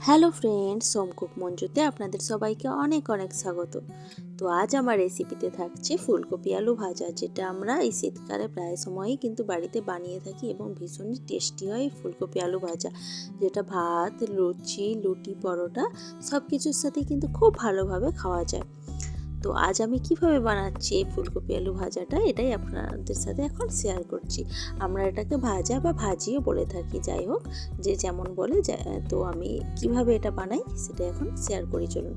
Hello friends, home cook মঞ্জুতে আপনাদের সবাইকে অনেক অনেক স্বাগত। তো আজ আমার রেসিপিতে থাকছে ফুলকপি আলু ভাজা, যেটা আমরা এই শীতকালে প্রায় সময়ই কিন্তু বাড়িতে বানিয়ে থাকি এবং ভীষণই টেস্টি হয় এই ফুলকপি আলু ভাজা, যেটা ভাত, লুচি, লুটি, পরোটা সব কিছুর সাথে কিন্তু খুব ভালোভাবে খাওয়া যায়। তো আজ আমি কিভাবে বানাচ্ছি এই ফুলকপি আলু ভাজাটা, এটাই আপনাদের সাথে এখন শেয়ার করছি। আমরা এটাকে ভাজা বা ভাজিও বলে থাকি, যাই হোক যে যেমন বলে। তো আমি কিভাবে এটা বানাই সেটা এখন শেয়ার করি, চলুন।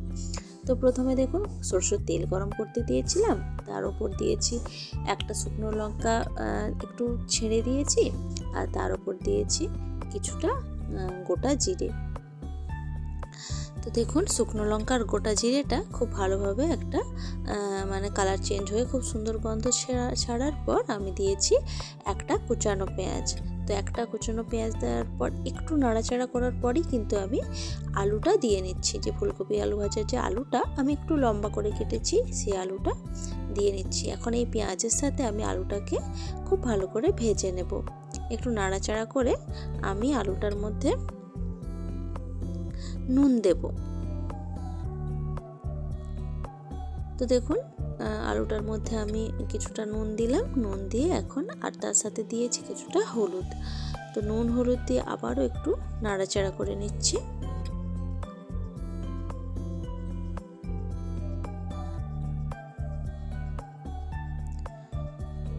তো প্রথমে দেখুন, সরষের তেল গরম করতে দিয়েছিলাম, তার উপর দিয়েছি একটা শুকনো লঙ্কা, একটু ছেড়ে দিয়েছি, আর তার উপর দিয়েছি কিছুটা গোটা জিরে। তো দেখুন, শুকনো লঙ্কার গোটা জিরেটা খুব ভালোভাবে একটা মানে কালার চেঞ্জ হয়ে খুব সুন্দর গন্ধ ছাড়ার পর আমি দিয়েছি একটা কুচানো পেঁয়াজ। তো একটা কুচানো পেঁয়াজ দেওয়ার পর একটু নাড়াচাড়া করার পরই কিন্তু আমি আলুটা দিয়ে নিচ্ছি। যে ফুলকপি আলু ভাজার যে আলুটা আমি একটু লম্বা করে কেটেছি, সেই আলুটা দিয়ে নিচ্ছি। এখন এই পেঁয়াজের সাথে আমি আলুটাকে খুব ভালো করে ভেজে নেব। একটু নাড়াচাড়া করে আমি আলুটার মধ্যে নুন দেব। তো দেখুন, আলুটার মধ্যে আমি কিছুটা নুন দিলাম, নুন দিয়ে এখন আর তার সাথে দিয়েছি কিছুটা হলুদ। তো নুন হলুদ দিয়ে আবারও একটু নাড়াচাড়া করে নিচ্ছি।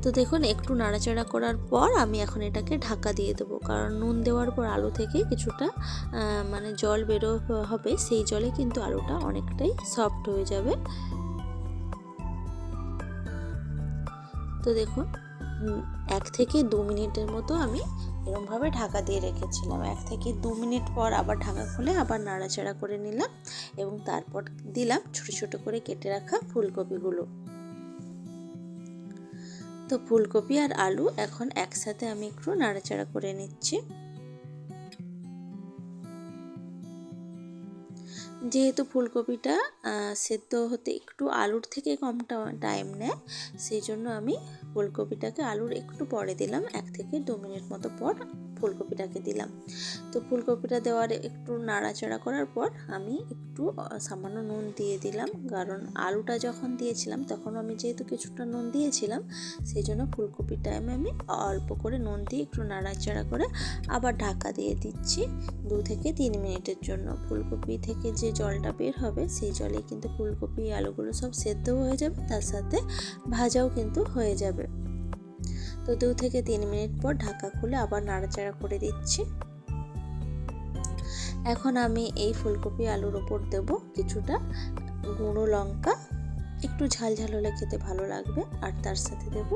তো দেখুন, একটু নাড়াচাড়া করার পর আমি এখন এটাকে ঢাকা দিয়ে দেবো, কারণ নুন দেওয়ার পর আলু থেকে কিছুটা মানে জল বেরো হবে, সেই জলে কিন্তু আলুটা অনেকটাই সফট হয়ে যাবে। তো দেখুন, 1 থেকে 2 মিনিটের মতো আমি এরকমভাবে ঢাকা দিয়ে রেখেছিলাম। 1 থেকে 2 মিনিট পর আবার ঢাকা খুলে আবার নাড়াচাড়া করে নিলাম এবং তারপর দিলাম ছোট ছোট করে কেটে রাখা ফুলকপিগুলো। তো ফুলকপি আর আলু এখন একসাথে আমি একটু নাড়াচাড়া করে নিচ্ছি। যেহেতু ফুলকপিটা সেদ্ধ হতে একটু আলুর থেকে কম টাইম নেয়, সেই জন্য আমি ফুলকপিটাকে আলুর একটু পরে দিলাম। 1 থেকে 2 মিনিট মতো পর ফুলকপিটাকে দিলাম। তো ফুলকপিটা দেওয়ার একটু নাড়াচাড়া করার পর আমি একটু সামান্য নুন দিয়ে দিলাম, কারণ আলুটা যখন দিয়েছিলাম তখন আমি যেহেতু কিছুটা নুন দিয়েছিলাম, সেই জন্য ফুলকপির টাইমে আমি অল্প করে নুন দিয়ে একটু নাড়াচাড়া করে আবার ঢাকা দিয়ে দিচ্ছি 2 থেকে 3 মিনিটের জন্য। ফুলকপি থেকে যে জলটা বের হবে, সেই জলে কিন্তু ফুলকপি আলুগুলো সব সেদ্ধ হয়ে যাবে, তার সাথে ভাজাও কিন্তু হয়ে যাবে। তো 2 থেকে 3 মিনিট পর ঢাকা খুলে আবার নাড়াচাড়া করে দিচ্ছি। এখন আমি এই ফুলকপি আলুর ওপর দেব কিছুটা গুঁড়ো লঙ্কা, একটু ঝাল ঝাল হলে খেতে ভালো লাগবে, আর তার সাথে দেব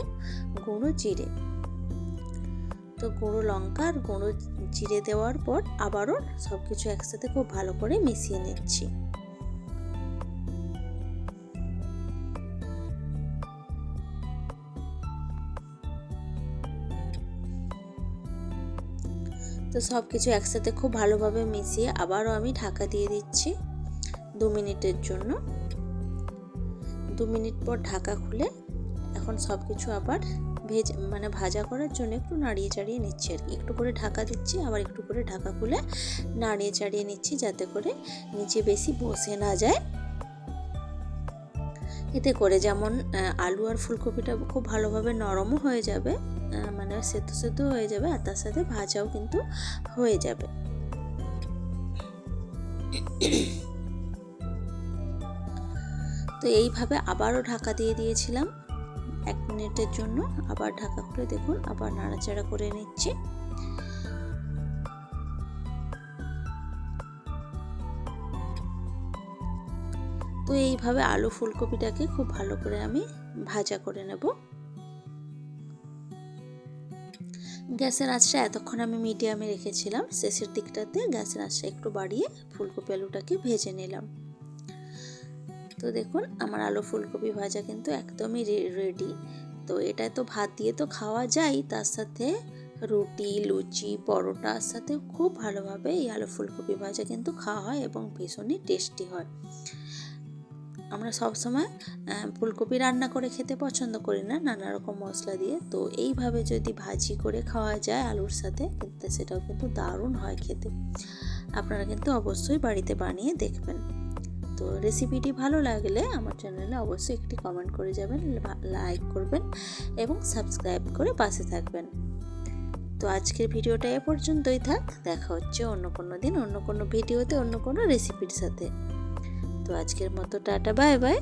গুঁড়ো জিরে। তো গুঁড়ো লঙ্কা আর গুঁড়ো জিরে দেওয়ার পর আবারও সব কিছু একসাথে খুব ভালো করে মিশিয়ে নিচ্ছি। তো সব কিছু একসাথে খুব ভালোভাবে মিশিয়ে আবারও আমি ঢাকা দিয়ে দিচ্ছি 2 মিনিটের জন্য। 2 মিনিট পর ঢাকা খুলে এখন সব কিছু আবার ভাজা করার জন্য একটু নাড়িয়ে চাড়িয়ে নিচ্ছি আর কি। একটু করে ঢাকা দিচ্ছি, আবার একটু করে ঢাকা খুলে নাড়িয়ে চাড়িয়ে নিচ্ছি, যাতে করে নিচে বেশি বসে না যায়। এতে করে যেমন আলু আর ফুলকপিটা খুব ভালোভাবে নরমও হয়ে যাবে, মানে সেদ্ধ সেদ্ধ হয়ে যাবে, আর তার সাথে ভাজাও কিন্তু হয়ে যাবে। তো এইভাবে আবারও ঢাকা দিয়ে দিয়েছিলাম 1 মিনিটের জন্য। আবার ঢাকা খুলে দেখুন আবার নাড়াচাড়া করে নিচ্ছি। তো এইভাবে আলু ফুলকপিটাকে খুব ভালো করে আমি ভাজা করে নেব। গ্যাসের আঁচটা এতক্ষণ আমি মিডিয়ামে রেখেছিলাম, শেষের দিকটাতে গ্যাসের আঁচটা একটু বাড়িয়ে ফুলকপি আলুটাকে ভেজে নিলাম। তো দেখুন, আমার আলু ফুলকপি ভাজা কিন্তু একদমই রেডি। তো এটা তো ভাত দিয়ে তো খাওয়া যায়, তার সাথে রুটি, লুচি, পরোটার সাথে খুব ভালোভাবে এই আলু ফুলকপি ভাজা কিন্তু খাওয়া হয় এবং ভীষণই টেস্টি হয়। আমরা সবসময় ফুলকপি রান্না করে খেতে পছন্দ করি না নানা রকম মশলা দিয়ে। তো এইভাবে যদি ভাজি করে খাওয়া যায় আলুর সাথে, কিন্তু সেটাও কিন্তু দারুণ হয় খেতে। আপনারা কিন্তু অবশ্যই বাড়িতে বানিয়ে দেখবেন। তো রেসিপিটি ভালো লাগলে আমার চ্যানেলে অবশ্যই একটি কমেন্ট করে যাবেন, লাইক করবেন এবং সাবস্ক্রাইব করে পাশে থাকবেন। তো আজকের ভিডিওটা এ পর্যন্তই থাক। দেখা হচ্ছে অন্য কোনো দিন অন্য কোনো ভিডিওতে অন্য কোনো রেসিপির সাথে। তো আজকের মতো টাটা, বাই বাই।